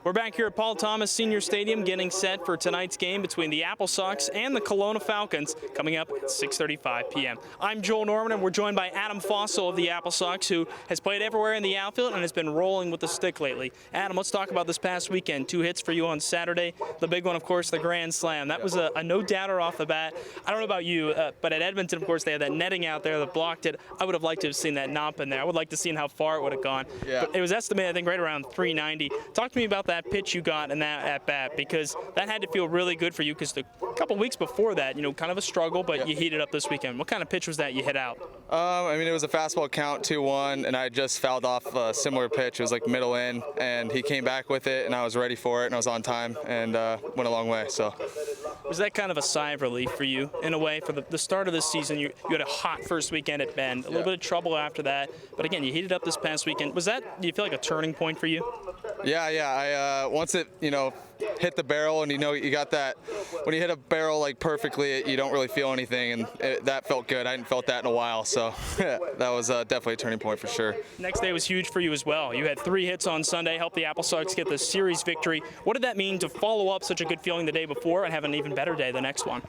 We're back here at Paul Thomas Senior Stadium getting set for tonight's game between the Apple Sox and the Kelowna Falcons coming up at 6:35 p.m. I'm Joel Norman, and we're joined by Adam Fahsel of the Apple Sox, who has played everywhere in the outfield and has been rolling with the stick lately. Adam, let's talk about this past weekend. 2 hits for you on Saturday. The big one, of course, the grand slam. That was a no-doubter off the bat. I don't know about you, but at Edmonton, of course, they had that netting out there that blocked it. I would have liked to have seen that not been there. I would like to have seen how far it would have gone. Yeah. But it was estimated, I think, right around 390. Talk to me about that pitch you got in that at-bat, because that had to feel really good for you, because a couple weeks before that, kind of a struggle, but you heated up this weekend. What kind of pitch was that you hit out? It was a fastball count, 2-1, and I just fouled off a similar pitch. It was like middle in, and he came back with it, and I was ready for it, and I was on time, and went a long way. So, was that kind of a sigh of relief for you, in a way? For the start of this season, you had a hot first weekend at Bend, a little bit of trouble after that, but again, you heated up this past weekend. Was that, do you feel like a turning point for you? Yeah. I once it, hit the barrel, and you got that, when you hit a barrel like perfectly, you don't really feel anything, and that felt good. I hadn't felt that in a while, so that was definitely a turning point for sure. Next day was huge for you as well. You had 3 hits on Sunday, helped the Apple Sox get the series victory. What did that mean to follow up such a good feeling the day before and have an even better day the next one?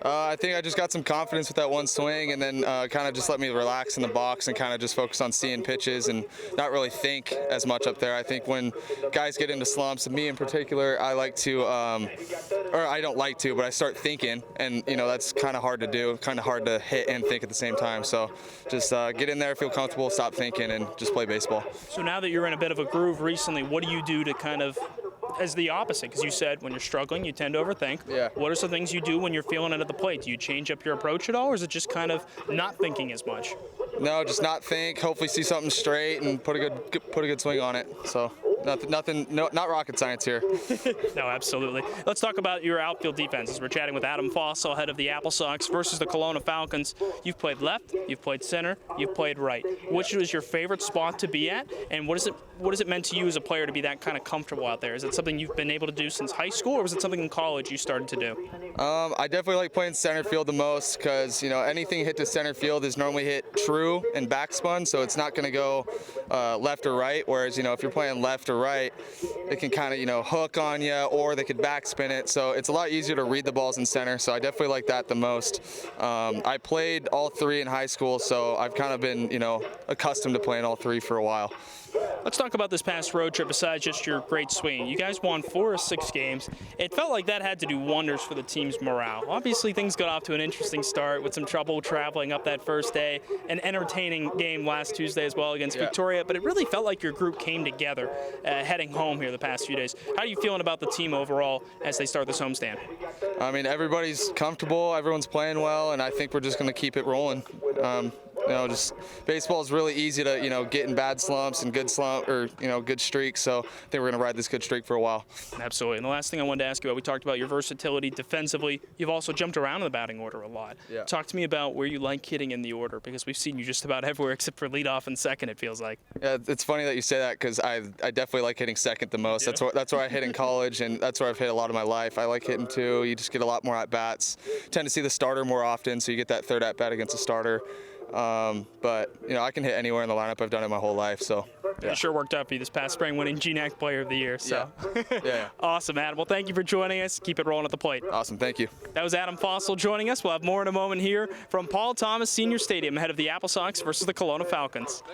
I think I just got some confidence with that one swing, and then kind of just let me relax in the box and kind of just focus on seeing pitches and not really think as much up there. I think when guys get into slumps, and me in particular, I like to, or I don't like to, but I start thinking, and that's kind of hard to do, kind of hard to hit and think at the same time. So just get in there, feel comfortable, stop thinking, and just play baseball. So now that you're in a bit of a groove recently, what do you do to kind of, as the opposite? Because you said when you're struggling, you tend to overthink. Yeah. What are some things you do when you're feeling it at the plate? Do you change up your approach at all, or is it just kind of not thinking as much? No, just not think. Hopefully, see something straight and put a good swing on it. So not rocket science here. No, absolutely. Let's talk about your outfield defenses. We're chatting with Adam Fahsel, head of the Apple Sox, versus the Kelowna Falcons. You've played left, you've played center, you've played right. Which was your favorite spot to be at, and what has it meant to you as a player to be that kind of comfortable out there? Is it something you've been able to do since high school, or was it something in college you started to do? I definitely like playing center field the most, because anything hit to center field is normally hit true and backspun, so it's not going to go left or right. Whereas if you're playing left or right, it can kind of hook on you, or they could backspin it. So it's a lot easier to read the balls in center. So I definitely like that the most. I played all 3 in high school, so I've kind of been accustomed to playing all 3 for a while. Let's talk about this past road trip. Besides just your great swing, you guys won 4 of 6 games. It felt like that had to do wonders for the team's morale. Obviously, things got off to an interesting start with some trouble traveling up that first day. An entertaining game last Tuesday as well against Victoria, but it really felt like your group came together heading home here the past few days. How are you feeling about the team overall as they start this homestand? Everybody's comfortable, everyone's playing well, and I think we're just going to keep it rolling. Just baseball is really easy to get in bad slumps and good good streaks. So I think we're going to ride this good streak for a while. Absolutely. And the last thing I wanted to ask you about, we talked about your versatility defensively. You've also jumped around in the batting order a lot. Yeah. Talk to me about where you like hitting in the order, because we've seen you just about everywhere except for leadoff and second, it feels like. Yeah, it's funny that you say that, because I definitely like hitting second the most. Yeah. That's where I hit in college, and that's where I've hit a lot of my life. I like hitting 2. You just get a lot more at bats. Tend to see the starter more often, so you get that third at bat against a starter. But I can hit anywhere in the lineup. I've done it my whole life, so yeah. It sure worked out for you this past spring, winning GNAC Player of the Year. So yeah. Awesome, Adam. Well, thank you for joining us. Keep it rolling at the plate. Awesome, thank you. That was Adam Fahsel joining us. We'll have more in a moment here from Paul Thomas Senior Stadium, ahead of the Apple Sox versus the Kelowna Falcons.